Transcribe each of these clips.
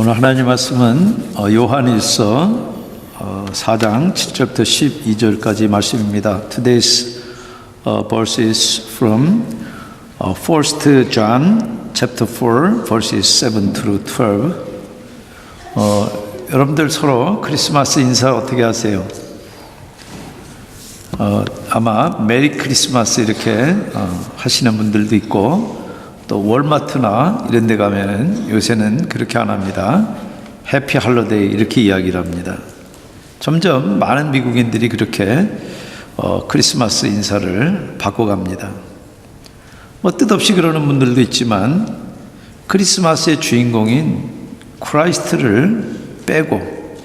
오늘 하나님 말씀은 요한일서 4장 7절부터 12절까지 말씀입니다. Today's verse is from 1 John chapter 4 verses 7 through 12. 여러분들 서로 크리스마스 인사 어떻게 하세요? 아마 메리 크리스마스 이렇게 하시는 분들도 있고, 또 월마트나 이런 데 가면 요새는 그렇게 안 합니다. 해피 할로데이 이렇게 이야기를 합니다. 점점 많은 미국인들이 그렇게 크리스마스 인사를 바꿔갑니다. 뭐 뜻없이 그러는 분들도 있지만 크리스마스의 주인공인 크라이스트를 빼고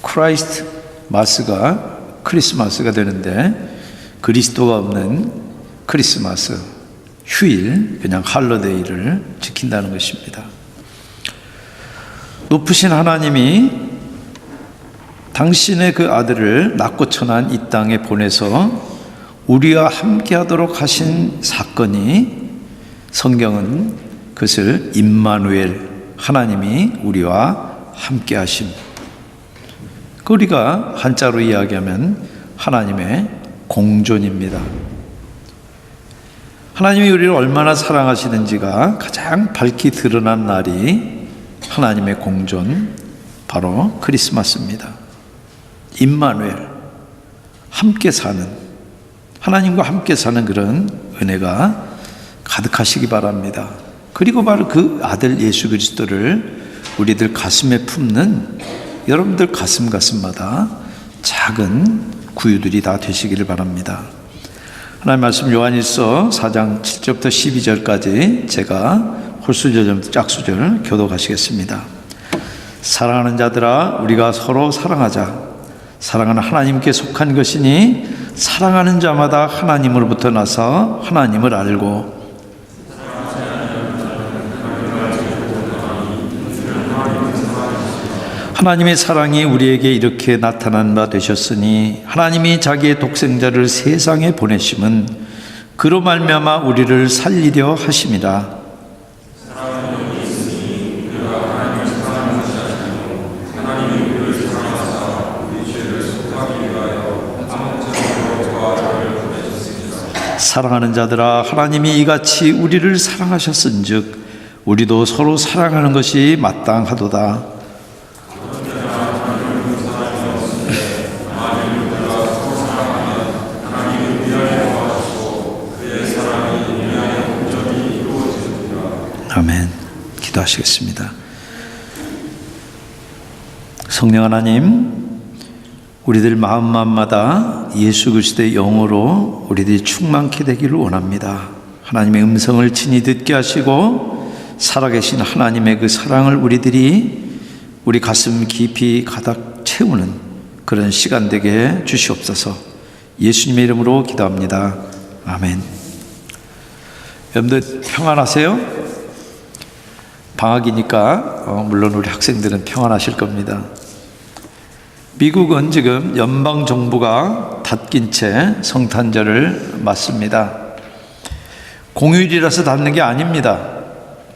크라이스트 마스가 크리스마스가 되는데, 그리스도가 없는 크리스마스 휴일, 그냥 할로데이를 지킨다는 것입니다. 높으신 하나님이 당신의 그 아들을 낳고 천한 이 땅에 보내서 우리와 함께 하도록 하신 사건이, 성경은 그것을 임마누엘, 하나님이 우리와 함께 하심, 우리가 한자로 이야기하면 하나님의 공존입니다. 하나님이 우리를 얼마나 사랑하시는지가 가장 밝히 드러난 날이 하나님의 공존, 바로 크리스마스입니다. 임마누엘, 함께 사는, 하나님과 함께 사는 그런 은혜가 가득하시기 바랍니다. 그리고 바로 그 아들 예수 그리스도를 우리들 가슴에 품는 여러분들 가슴마다 작은 구유들이 다 되시기를 바랍니다. 하나님 말씀 요한일서 4장 7절부터 12절까지 제가 홀수절 짝수절 교독하시겠습니다. 사랑하는 자들아, 우리가 서로 사랑하자. 사랑은 하나님께 속한 것이니 사랑하는 자마다 하나님으로부터 나서 하나님을 알고, 하나님의 사랑이 우리에게 이렇게 나타난 바 되셨으니, 하나님이 자기의 독생자를 세상에 보내심은 그로 말미암아 우리를 살리려 하심이라. 사랑하는 자들아, 하나님이 이같이 우리를 사랑하셨은즉 우리도 서로 사랑하는 것이 마땅하도다. 아멘. 기도하시겠습니다. 성령 하나님, 우리들 마음마다 예수 그리스도의 영으로 우리들이 충만케 되기를 원합니다. 하나님의 음성을 친히 듣게 하시고 살아계신 하나님의 그 사랑을 우리 가슴 깊이 가득 채우는 그런 시간 되게 주시옵소서. 예수님의 이름으로 기도합니다. 아멘. 여러분들 평안하세요? 방학이니까 물론 우리 학생들은 평안하실 겁니다. 미국은 지금 연방정부가 닫긴 채 성탄절을 맞습니다. 공휴일이라서 닫는 게 아닙니다.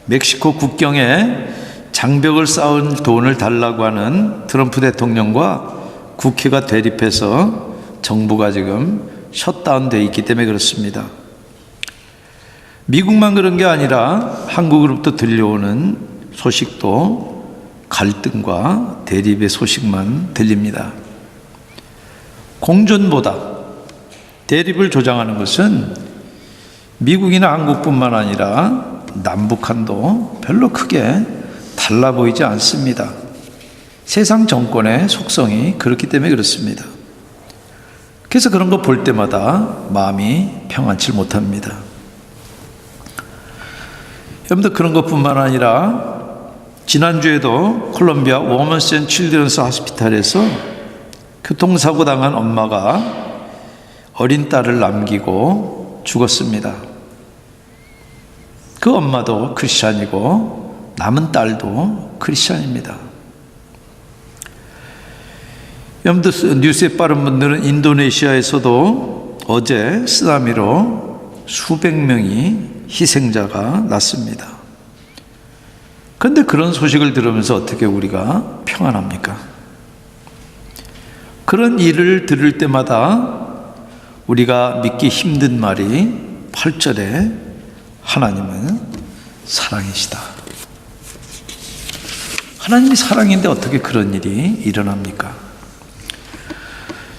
멕시코 국경에 장벽을 쌓은 돈을 달라고 하는 트럼프 대통령과 국회가 대립해서 정부가 지금 셧다운 되어 있기 때문에 그렇습니다. 미국만 그런 게 아니라 한국으로부터 들려오는 소식도 갈등과 대립의 소식만 들립니다. 공존보다 대립을 조장하는 것은 미국이나 한국뿐만 아니라 남북한도 별로 크게 달라 보이지 않습니다. 세상 정권의 속성이 그렇기 때문에 그렇습니다. 그래서 그런 거 볼 때마다 마음이 평안치 못합니다. 여러분들, 그런 것뿐만 아니라 지난주에도 콜롬비아 워먼스 앤 칠드런스 하스피탈에서 교통사고 당한 엄마가 어린 딸을 남기고 죽었습니다. 그 엄마도 크리스찬이고 남은 딸도 크리스찬입니다. 여러분들, 뉴스에 빠른 분들은 인도네시아에서도 어제 쓰나미로 수백 명이 희생자가 났습니다. 그런데 그런 소식을 들으면서 어떻게 우리가 평안합니까? 그런 일을 들을 때마다 우리가 믿기 힘든 말이 8절에 하나님은 사랑이시다. 하나님이 사랑인데 어떻게 그런 일이 일어납니까?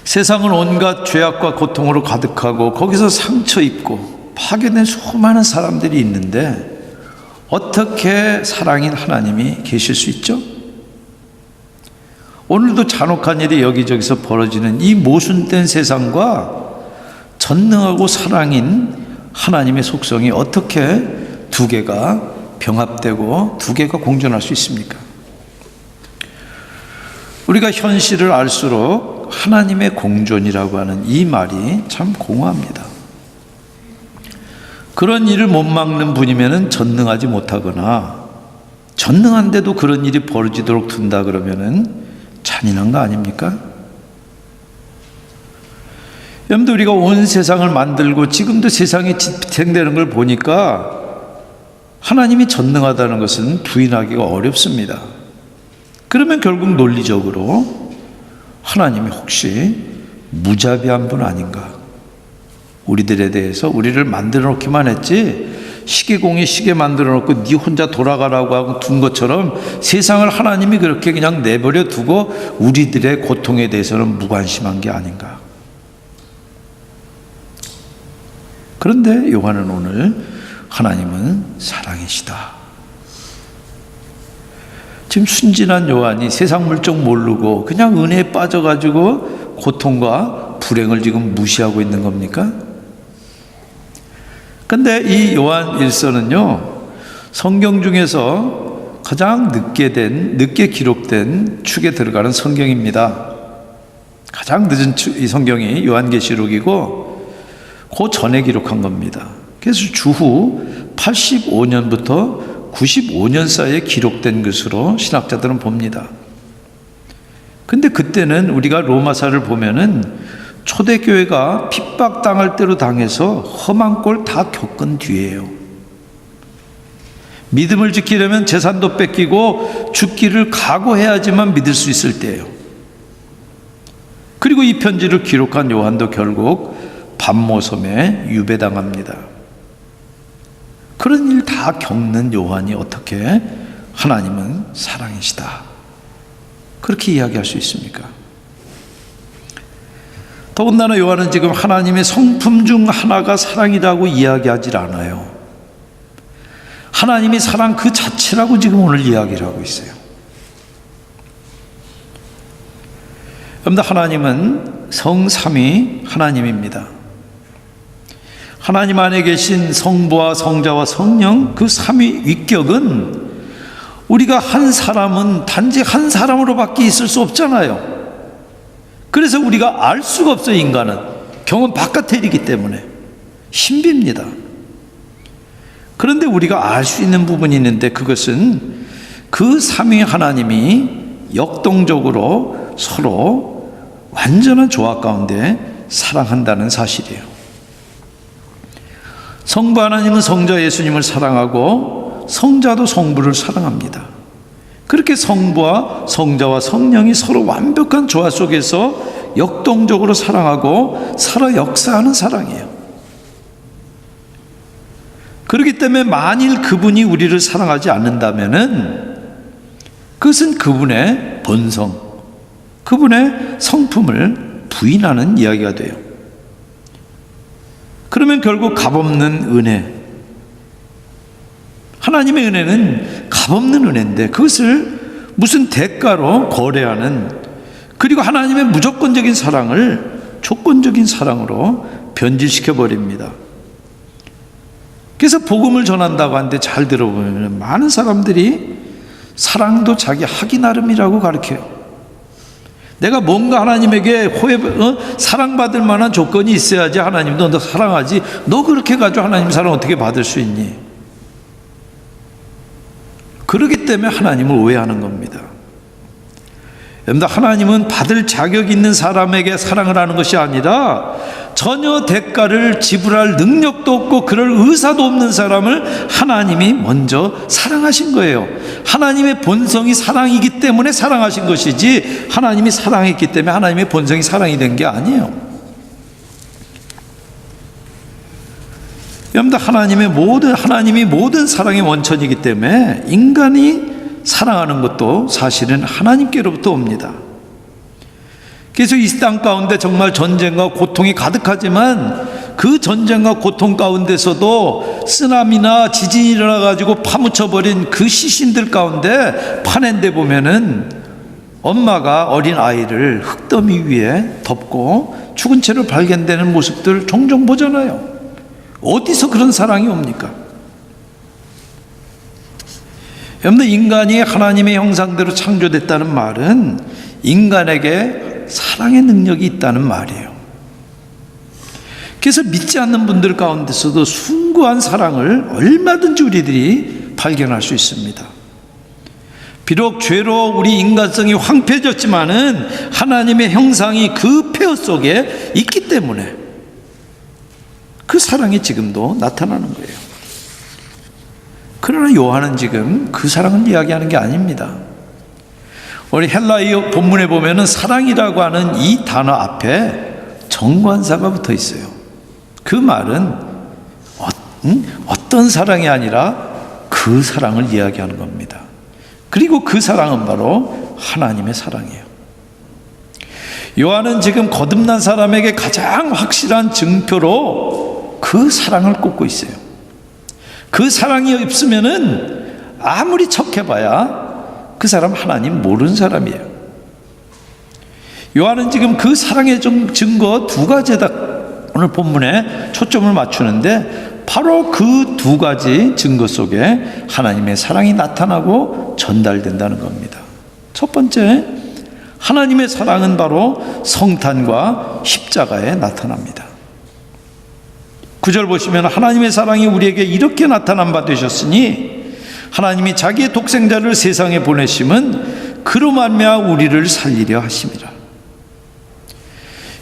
세상은 온갖 죄악과 고통으로 가득하고 거기서 상처 입고 파괴된 수많은 사람들이 있는데 어떻게 사랑인 하나님이 계실 수 있죠? 오늘도 잔혹한 일이 여기저기서 벌어지는 이 모순된 세상과 전능하고 사랑인 하나님의 속성이 어떻게 두 개가 병합되고 두 개가 공존할 수 있습니까? 우리가 현실을 알수록 하나님의 공존이라고 하는 이 말이 참 공허합니다. 그런 일을 못 막는 분이면 전능하지 못하거나 전능한데도 그런 일이 벌어지도록 둔다 그러면 잔인한 거 아닙니까? 여러분들, 우리가 온 세상을 만들고 지금도 세상이 집행되는 걸 보니까 하나님이 전능하다는 것은 부인하기가 어렵습니다. 그러면 결국 논리적으로 하나님이 혹시 무자비한 분 아닌가? 우리들에 대해서 우리를 만들어 놓기만 했지 시계공이 시계 만들어 놓고 네 혼자 돌아가라고 하고 둔 것처럼 세상을 하나님이 그렇게 그냥 내버려 두고 우리들의 고통에 대해서는 무관심한 게 아닌가? 그런데 요한은 오늘 하나님은 사랑이시다. 지금 순진한 요한이 세상 물정 모르고 그냥 은혜에 빠져가지고 고통과 불행을 지금 무시하고 있는 겁니까? 근데 이 요한 1서는요, 성경 중에서 가장 늦게 기록된 축에 들어가는 성경입니다. 가장 늦은 이 성경이 요한계시록이고 그 전에 기록한 겁니다. 그래서 주후 85년부터 95년 사이에 기록된 것으로 신학자들은 봅니다. 근데 그때는 우리가 로마사를 보면은 초대교회가 핍박당할 대로 당해서 험한 꼴 다 겪은 뒤에요. 믿음을 지키려면 재산도 뺏기고 죽기를 각오해야지만 믿을 수 있을 때예요. 그리고 이 편지를 기록한 요한도 결국 반모섬에 유배당합니다. 그런 일 다 겪는 요한이 어떻게 하나님은 사랑이시다 그렇게 이야기할 수 있습니까? 더군다나 요한은 지금 하나님의 성품 중 하나가 사랑이라고 이야기하지 않아요. 하나님이 사랑 그 자체라고 지금 오늘 이야기를 하고 있어요. 여러분들, 하나님은 성삼위 하나님입니다. 하나님 안에 계신 성부와 성자와 성령 그 삼위 위격은 우리가 한 사람은 단지 한 사람으로밖에 있을 수 없잖아요. 그래서 우리가 알 수가 없어요. 인간은 경험 바깥의 일이기 때문에 신비입니다. 그런데 우리가 알 수 있는 부분이 있는데 그것은 그 삼위 하나님이 역동적으로 서로 완전한 조화 가운데 사랑한다는 사실이에요. 성부 하나님은 성자 예수님을 사랑하고 성자도 성부를 사랑합니다. 그렇게 성부와 성자와 성령이 서로 완벽한 조화 속에서 역동적으로 사랑하고 살아 역사하는 사랑이에요. 그렇기 때문에 만일 그분이 우리를 사랑하지 않는다면은 그것은 그분의 본성, 그분의 성품을 부인하는 이야기가 돼요. 그러면 결국 값없는 은혜, 하나님의 은혜는 값없는 은혜인데 그것을 무슨 대가로 거래하는, 그리고 하나님의 무조건적인 사랑을 조건적인 사랑으로 변질시켜 버립니다. 그래서 복음을 전한다고 하는데 잘 들어보면 많은 사람들이 사랑도 자기 하기 나름이라고 가르쳐요. 내가 뭔가 하나님에게 사랑받을 만한 조건이 있어야지 하나님도 너 사랑하지, 너 그렇게 가지고 하나님 사랑 어떻게 받을 수 있니? 그렇기 때문에 하나님을 오해하는 겁니다. 여러분들, 하나님은 받을 자격 있는 사람에게 사랑을 하는 것이 아니라 전혀 대가를 지불할 능력도 없고 그럴 의사도 없는 사람을 하나님이 먼저 사랑하신 거예요. 하나님의 본성이 사랑이기 때문에 사랑하신 것이지, 하나님이 사랑했기 때문에 하나님의 본성이 사랑이 된 게 아니에요. 여러분들, 하나님이 모든 사랑의 원천이기 때문에 인간이 사랑하는 것도 사실은 하나님께로부터 옵니다. 그래서 이 땅 가운데 정말 전쟁과 고통이 가득하지만 그 전쟁과 고통 가운데서도 쓰나미나 지진이 일어나가지고 파묻혀버린 그 시신들 가운데 파낸 데 보면은 엄마가 어린 아이를 흙더미 위에 덮고 죽은 채로 발견되는 모습들 종종 보잖아요. 어디서 그런 사랑이 옵니까? 여러분들, 인간이 하나님의 형상대로 창조됐다는 말은 인간에게 사랑의 능력이 있다는 말이에요. 그래서 믿지 않는 분들 가운데서도 숭고한 사랑을 얼마든지 우리들이 발견할 수 있습니다. 비록 죄로 우리 인간성이 황폐해졌지만은 하나님의 형상이 그 폐허 속에 있기 때문에 그 사랑이 지금도 나타나는 거예요. 그러나 요한은 지금 그 사랑을 이야기하는 게 아닙니다. 우리 헬라어 본문에 보면은 사랑이라고 하는 이 단어 앞에 정관사가 붙어 있어요. 그 말은 어떤 사랑이 아니라 그 사랑을 이야기하는 겁니다. 그리고 그 사랑은 바로 하나님의 사랑이에요. 요한은 지금 거듭난 사람에게 가장 확실한 증표로 그 사랑을 꼽고 있어요. 그 사랑이 없으면은 아무리 척해봐야 그 사람 하나님 모르는 사람이에요. 요한은 지금 그 사랑의 증거 두 가지에다 오늘 본문에 초점을 맞추는데, 바로 그 두 가지 증거 속에 하나님의 사랑이 나타나고 전달된다는 겁니다. 첫 번째, 하나님의 사랑은 바로 성탄과 십자가에 나타납니다. 9절 보시면 하나님의 사랑이 우리에게 이렇게 나타난 바 되셨으니 하나님이 자기의 독생자를 세상에 보내심은 그로 말미암아 우리를 살리려 하심이라.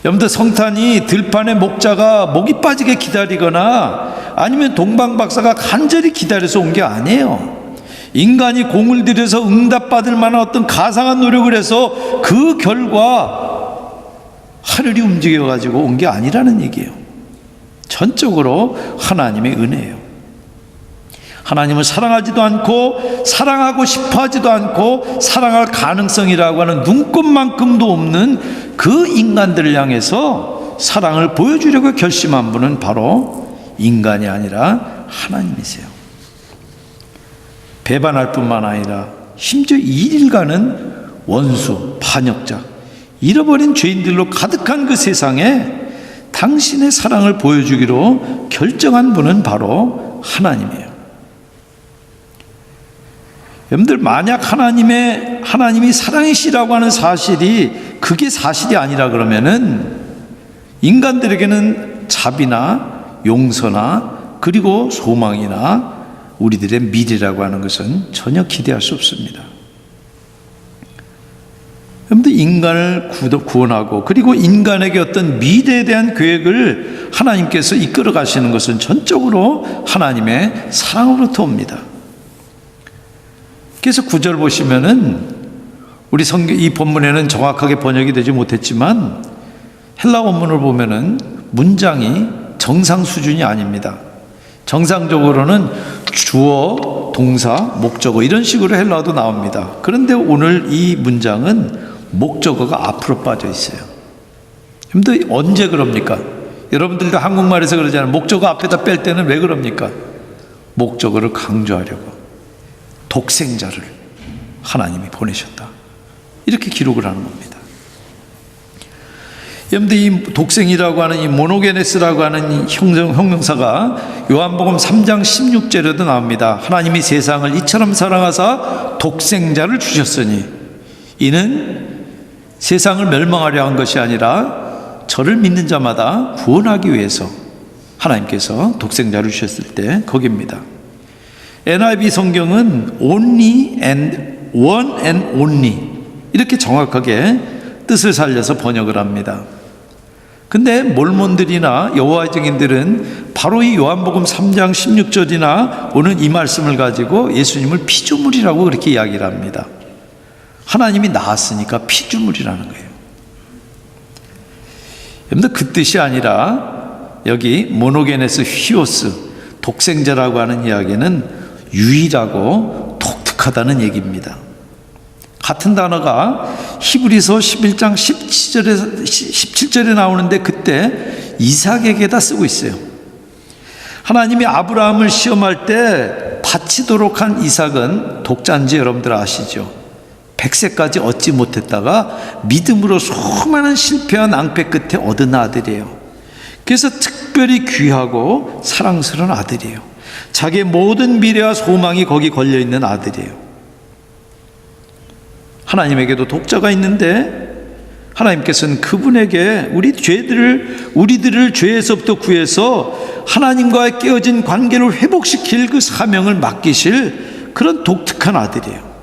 여러분들, 성탄이 들판에 목자가 목이 빠지게 기다리거나 아니면 동방박사가 간절히 기다려서 온 게 아니에요. 인간이 공을 들여서 응답받을 만한 어떤 가상한 노력을 해서 그 결과 하늘이 움직여 가지고 온 게 아니라는 얘기예요. 전적으로 하나님의 은혜예요. 하나님을 사랑하지도 않고 사랑하고 싶어 하지도 않고 사랑할 가능성이라고 하는 눈꼽만큼도 없는 그 인간들을 향해서 사랑을 보여주려고 결심한 분은 바로 인간이 아니라 하나님이세요. 배반할 뿐만 아니라 심지어 2일간은 원수, 반역자, 잃어버린 죄인들로 가득한 그 세상에 당신의 사랑을 보여주기로 결정한 분은 바로 하나님이에요. 여러분들, 만약 하나님이 사랑이시라고 하는 사실이 그게 사실이 아니라 그러면은 인간들에게는 자비나 용서나 그리고 소망이나 우리들의 미래라고 하는 것은 전혀 기대할 수 없습니다. 여러분들, 인간을 구원하고 그리고 인간에게 어떤 미래에 대한 계획을 하나님께서 이끌어 가시는 것은 전적으로 하나님의 사랑으로부터 옵니다. 그래서 9절 보시면은 우리 이 본문에는 정확하게 번역이 되지 못했지만 헬라 원문을 보면은 문장이 정상 수준이 아닙니다. 정상적으로는 주어, 동사, 목적어 이런 식으로 헬라어도 나옵니다. 그런데 오늘 이 문장은 목적어가 앞으로 빠져 있어요. 여러분들, 언제 그럽니까? 여러분들도 한국말에서 그러잖아요. 목적어 앞에다 뺄 때는 왜 그럽니까? 목적어를 강조하려고. 독생자를 하나님이 보내셨다, 이렇게 기록을 하는 겁니다. 여러분들, 이 독생이라고 하는 이 모노게네스라고 하는 이 형용사가 요한복음 3장 16절에도 나옵니다. 하나님이 세상을 이처럼 사랑하사 독생자를 주셨으니 이는 세상을 멸망하려 한 것이 아니라 저를 믿는 자마다 구원하기 위해서 하나님께서 독생자를 주셨을 때 거기입니다. NIV 성경은 only and one and only 이렇게 정확하게 뜻을 살려서 번역을 합니다. 근데 몰몬들이나 여호와의 증인들은 바로 이 요한복음 3장 16절이나 오늘 이 말씀을 가지고 예수님을 피조물이라고 그렇게 이야기를 합니다. 하나님이 낳았으니까 피조물이라는 거예요. 여러분들 그 뜻이 아니라 여기 모노게네스 히오스, 독생자라고 하는 이야기는 유일하고 독특하다는 얘기입니다. 같은 단어가 히브리서 11장 17절에 나오는데 그때 이삭에게다 쓰고 있어요. 하나님이 아브라함을 시험할 때 바치도록 한 이삭은 독자인지 여러분들 아시죠? 100세까지 얻지 못했다가 믿음으로 수많은 실패와 낭패 끝에 얻은 아들이에요. 그래서 특별히 귀하고 사랑스러운 아들이에요. 자기의 모든 미래와 소망이 거기 걸려있는 아들이에요. 하나님에게도 독자가 있는데 하나님께서는 그분에게 우리들을 죄에서부터 구해서 하나님과의 깨어진 관계를 회복시킬 그 사명을 맡기실 그런 독특한 아들이에요.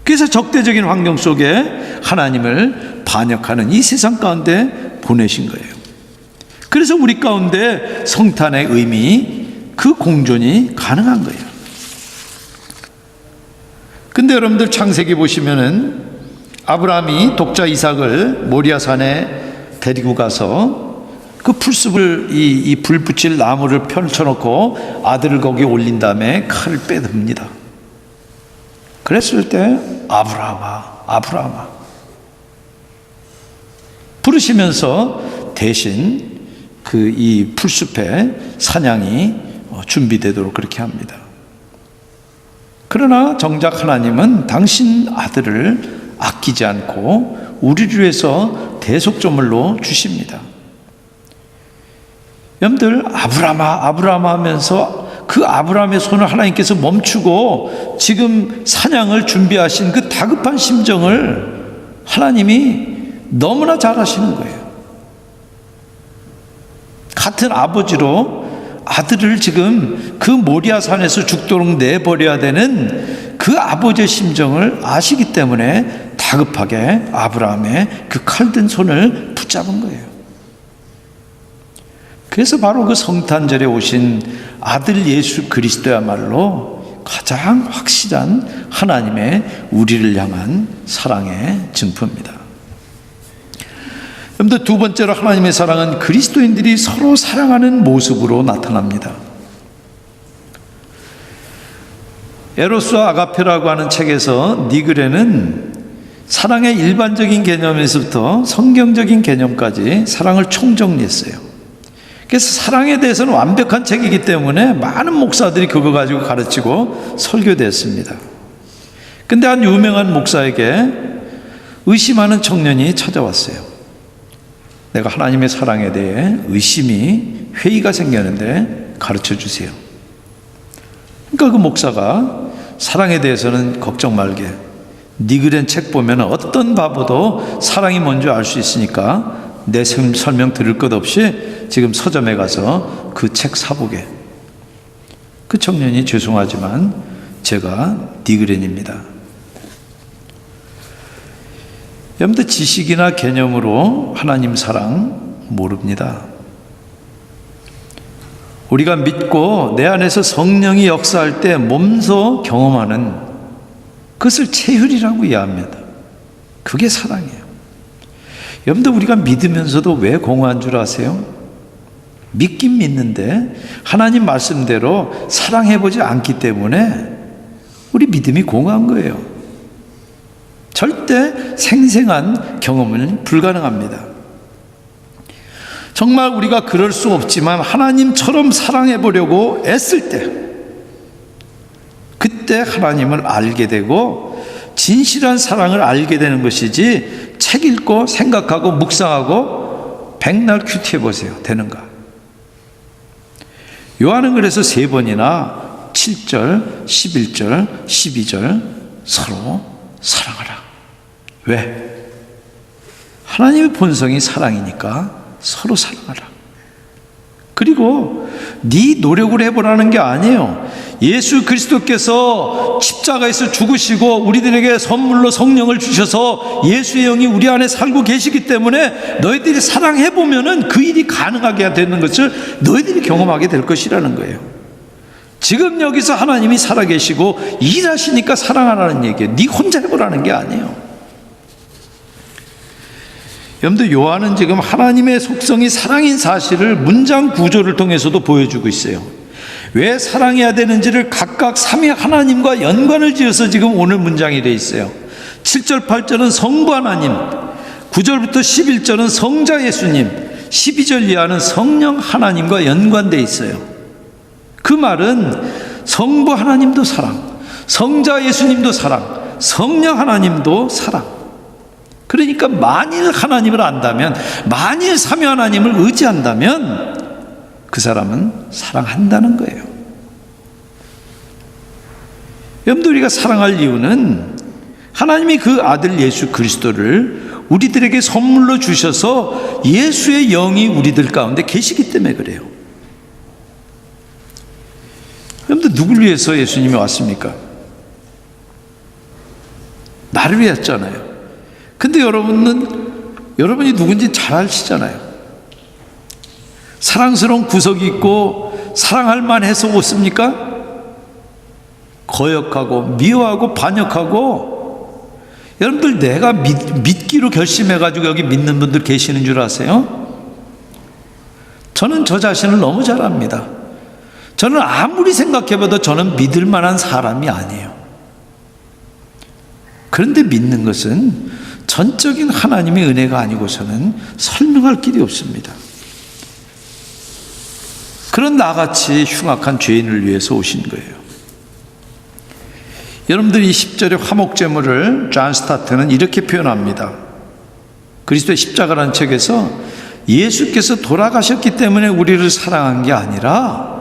그래서 적대적인 환경 속에 하나님을 반역하는 이 세상 가운데 보내신 거예요. 그래서 우리 가운데 성탄의 의미, 그 공존이 가능한 거예요. 근데 여러분들 창세기 보시면은 아브라함이 독자 이삭을 모리아산에 데리고 가서 그 풀숲을 이 불 붙일 나무를 펼쳐놓고 아들을 거기에 올린 다음에 칼을 빼듭니다. 그랬을 때 아브라함아, 아브라함아 부르시면서 대신 그 이 풀숲에 사냥이 준비되도록 그렇게 합니다. 그러나 정작 하나님은 당신 아들을 아끼지 않고 우리를 위해서 대속제물로 주십니다. 여러분들 아브라함아, 아브라함아 하면서 그 아브라함의 손을 하나님께서 멈추고 지금 사냥을 준비하신 그 다급한 심정을 하나님이 너무나 잘 아시는 거예요. 같은 아버지로 아들을 지금 그 모리아산에서 죽도록 내버려야 되는 그 아버지의 심정을 아시기 때문에 다급하게 아브라함의 그 칼든 손을 붙잡은 거예요. 그래서 바로 그 성탄절에 오신 아들 예수 그리스도야말로 가장 확실한 하나님의 우리를 향한 사랑의 증표입니다. 여러분들 두 번째로 하나님의 사랑은 그리스도인들이 서로 사랑하는 모습으로 나타납니다. 에로스와 아가페라고 하는 책에서 니그레는 사랑의 일반적인 개념에서부터 성경적인 개념까지 사랑을 총정리했어요. 그래서 사랑에 대해서는 완벽한 책이기 때문에 많은 목사들이 그거 가지고 가르치고 설교됐습니다. 근데 한 유명한 목사에게 의심하는 청년이 찾아왔어요. 내가 하나님의 사랑에 대해 회의가 생겼는데 가르쳐 주세요. 그러니까 그 목사가 사랑에 대해서는 걱정 말게. 니그렌 책 보면 어떤 바보도 사랑이 뭔지 알 수 있으니까 내 설명 들을 것 없이 지금 서점에 가서 그 책 사보게. 그 청년이 죄송하지만 제가 니그렌입니다. 여러분들 지식이나 개념으로 하나님 사랑 모릅니다. 우리가 믿고 내 안에서 성령이 역사할 때 몸소 경험하는 그것을 체휼이라고 이해합니다. 그게 사랑이에요. 여러분들 우리가 믿으면서도 왜 공허한 줄 아세요? 믿긴 믿는데 하나님 말씀대로 사랑해보지 않기 때문에 우리 믿음이 공허한 거예요. 절대 생생한 경험은 불가능합니다. 정말 우리가 그럴 수 없지만 하나님처럼 사랑해 보려고 애쓸 때 그때 하나님을 알게 되고 진실한 사랑을 알게 되는 것이지 책 읽고 생각하고 묵상하고 백날 큐티해 보세요. 되는가? 요한은 그래서 3번이나 7절, 11절, 12절 서로 사랑하라. 왜? 하나님의 본성이 사랑이니까 서로 사랑하라. 그리고 그리고 네 노력을 해보라는 게 아니에요. 예수 그리스도께서 십자가에서 죽으시고 우리들에게 선물로 성령을 주셔서 예수의 영이 우리 안에 살고 계시기 때문에 너희들이 사랑해보면은 그 일이 가능하게 되는 것을 너희들이 경험하게 될 것이라는 거예요. 지금 여기서 하나님이 살아계시고 일하시니까 사랑하라는 얘기예요. 네 혼자 해보라는 게 아니에요. 여러분들, 요한은 지금 하나님의 속성이 사랑인 사실을 문장 구조를 통해서도 보여주고 있어요. 왜 사랑해야 되는지를 각각 삼위 하나님과 연관을 지어서 지금 오늘 문장이 되어 있어요. 7절 8절은 성부 하나님, 9절부터 11절은 성자 예수님, 12절 이하는 성령 하나님과 연관되어 있어요. 그 말은 성부 하나님도 사랑, 성자 예수님도 사랑, 성령 하나님도 사랑. 그러니까 만일 하나님을 안다면, 만일 삼위 하나님을 의지한다면 그 사람은 사랑한다는 거예요. 여러분들, 우리가 사랑할 이유는 하나님이 그 아들 예수 그리스도를 우리들에게 선물로 주셔서 예수의 영이 우리들 가운데 계시기 때문에 그래요. 여러분들, 누굴 위해서 예수님이 왔습니까? 나를 위했잖아요. 근데 여러분이 누군지 잘 아시잖아요. 사랑스러운 구석이 있고 사랑할 만해서 오습니까? 거역하고 미워하고 반역하고. 여러분들, 내가 믿기로 결심해가지고 여기 믿는 분들 계시는 줄 아세요? 저는 저 자신을 너무 잘 압니다. 저는 아무리 생각해봐도 저는 믿을 만한 사람이 아니에요. 그런데 믿는 것은 전적인 하나님의 은혜가 아니고서는 설명할 길이 없습니다. 그런 나같이 흉악한 죄인을 위해서 오신 거예요. 여러분들이 10절의 화목제물을 존 스타트는 이렇게 표현합니다. 그리스도의 십자가라는 책에서 예수께서 돌아가셨기 때문에 우리를 사랑한 게 아니라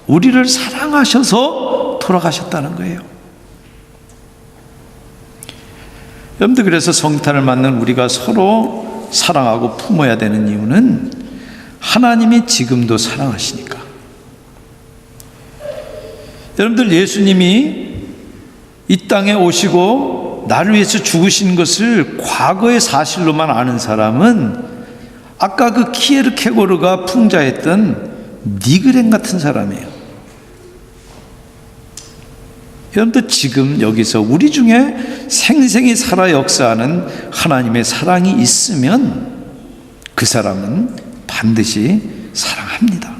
우리를 사랑하셔서 돌아가셨다는 거예요. 여러분들, 그래서 성탄을 맞는 우리가 서로 사랑하고 품어야 되는 이유는 하나님이 지금도 사랑하시니까. 여러분들, 예수님이 이 땅에 오시고 나를 위해서 죽으신 것을 과거의 사실로만 아는 사람은 아까 그 키에르케고르가 풍자했던 니그렌 같은 사람이에요. 여러분들, 지금 여기서 우리 중에 생생히 살아 역사하는 하나님의 사랑이 있으면 그 사람은 반드시 사랑합니다.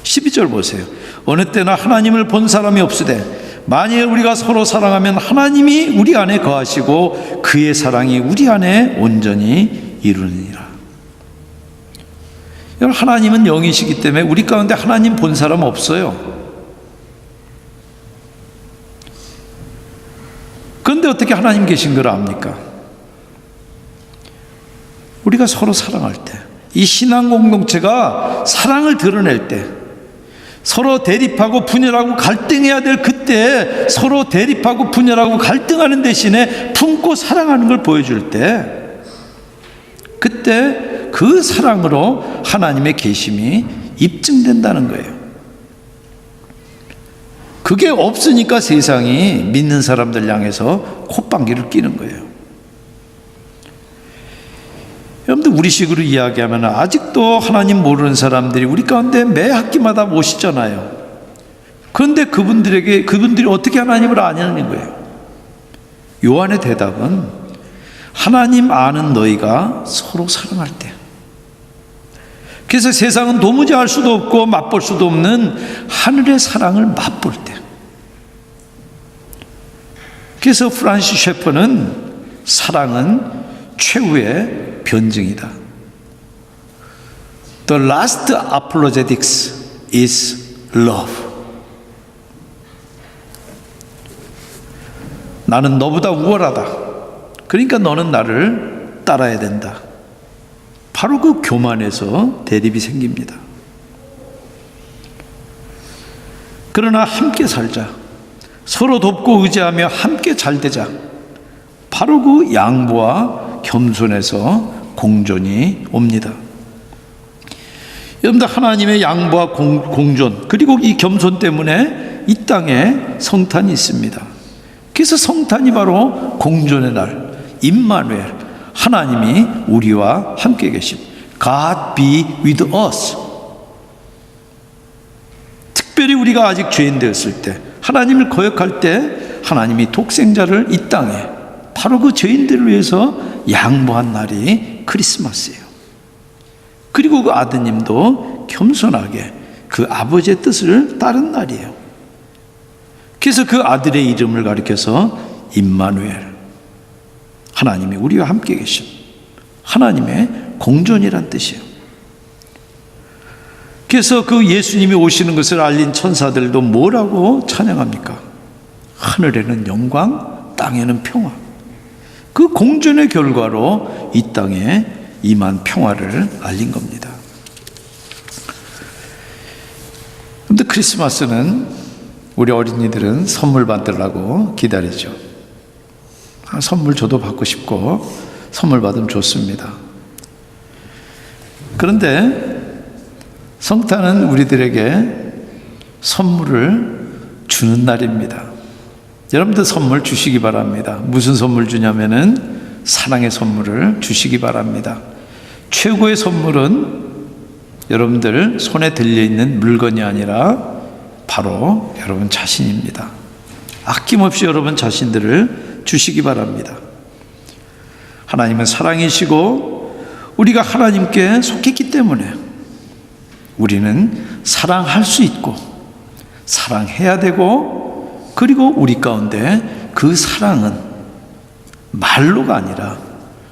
12절 보세요. 어느 때나 하나님을 본 사람이 없으되 만일 우리가 서로 사랑하면 하나님이 우리 안에 거하시고 그의 사랑이 우리 안에 온전히 이루느니라. 여러분, 하나님은 영이시기 때문에 우리 가운데 하나님 본 사람 없어요. 그런데 어떻게 하나님 계신 걸 압니까? 우리가 서로 사랑할 때, 이 신앙 공동체가 사랑을 드러낼 때, 서로 대립하고 분열하고 갈등해야 될 그때 서로 대립하고 분열하고 갈등하는 대신에 품고 사랑하는 걸 보여줄 때, 그때 그 사랑으로 하나님의 계심이 입증된다는 거예요. 그게 없으니까 세상이 믿는 사람들 향해서 콧방귀를 뀌는 거예요. 여러분들, 우리식으로 이야기하면 아직도 하나님 모르는 사람들이 우리 가운데 매 학기마다 오시잖아요. 그런데 그분들이 어떻게 하나님을 아냐는 거예요. 요한의 대답은 하나님 아는 너희가 서로 사랑할 때. 그래서 세상은 도무지 알 수도 없고 맛볼 수도 없는 하늘의 사랑을 맛볼 때. 그래서 프란시스 셰퍼는 사랑은 최후의 변증이다. The last apologetics is love. 나는 너보다 우월하다. 그러니까 너는 나를 따라야 된다. 바로 그 교만에서 대립이 생깁니다. 그러나 함께 살자. 서로 돕고 의지하며 함께 잘 되자. 바로 그 양보와 겸손에서 공존이 옵니다. 여러분들, 하나님의 양보와 공존, 그리고 이 겸손 때문에 이 땅에 성탄이 있습니다. 그래서 성탄이 바로 공존의 날, 임마누엘, 하나님이 우리와 함께 계심. God be with us. 특별히 우리가 아직 죄인 되었을 때, 하나님을 거역할 때 하나님이 독생자를 이 땅에 바로 그 죄인들을 위해서 양보한 날이 크리스마스예요. 그리고 그 아드님도 겸손하게 그 아버지의 뜻을 따른 날이에요. 그래서 그 아들의 이름을 가리켜서 임마누엘, 하나님이 우리와 함께 계심, 하나님의 공존이란 뜻이에요. 그래서 그 예수님이 오시는 것을 알린 천사들도 뭐라고 찬양합니까? 하늘에는 영광, 땅에는 평화. 그 공존의 결과로 이 땅에 임한 평화를 알린 겁니다. 그런데 크리스마스는 우리 어린이들은 선물 받으려고 기다리죠. 선물 저도 받고 싶고 선물 받으면 좋습니다. 그런데 성탄은 우리들에게 선물을 주는 날입니다. 여러분들 선물 주시기 바랍니다. 무슨 선물 주냐면은 사랑의 선물을 주시기 바랍니다. 최고의 선물은 여러분들 손에 들려있는 물건이 아니라 바로 여러분 자신입니다. 아낌없이 여러분 자신들을 주시기 바랍니다. 하나님은 사랑이시고 우리가 하나님께 속했기 때문에 우리는 사랑할 수 있고 사랑해야 되고, 그리고 우리 가운데 그 사랑은 말로가 아니라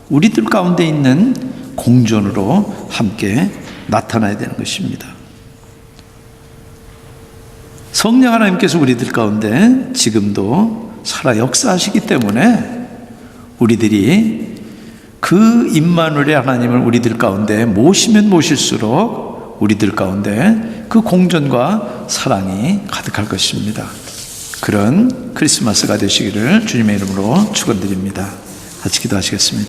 우리들 가운데 있는 공존으로 함께 나타나야 되는 것입니다. 성령 하나님께서 우리들 가운데 지금도 살아 역사하시기 때문에 우리들이 그 임마누엘의 하나님을 우리들 가운데 모시면 모실수록 우리들 가운데 그 공존과 사랑이 가득할 것입니다. 그런 크리스마스가 되시기를 주님의 이름으로 축원드립니다. 같이 기도하시겠습니다.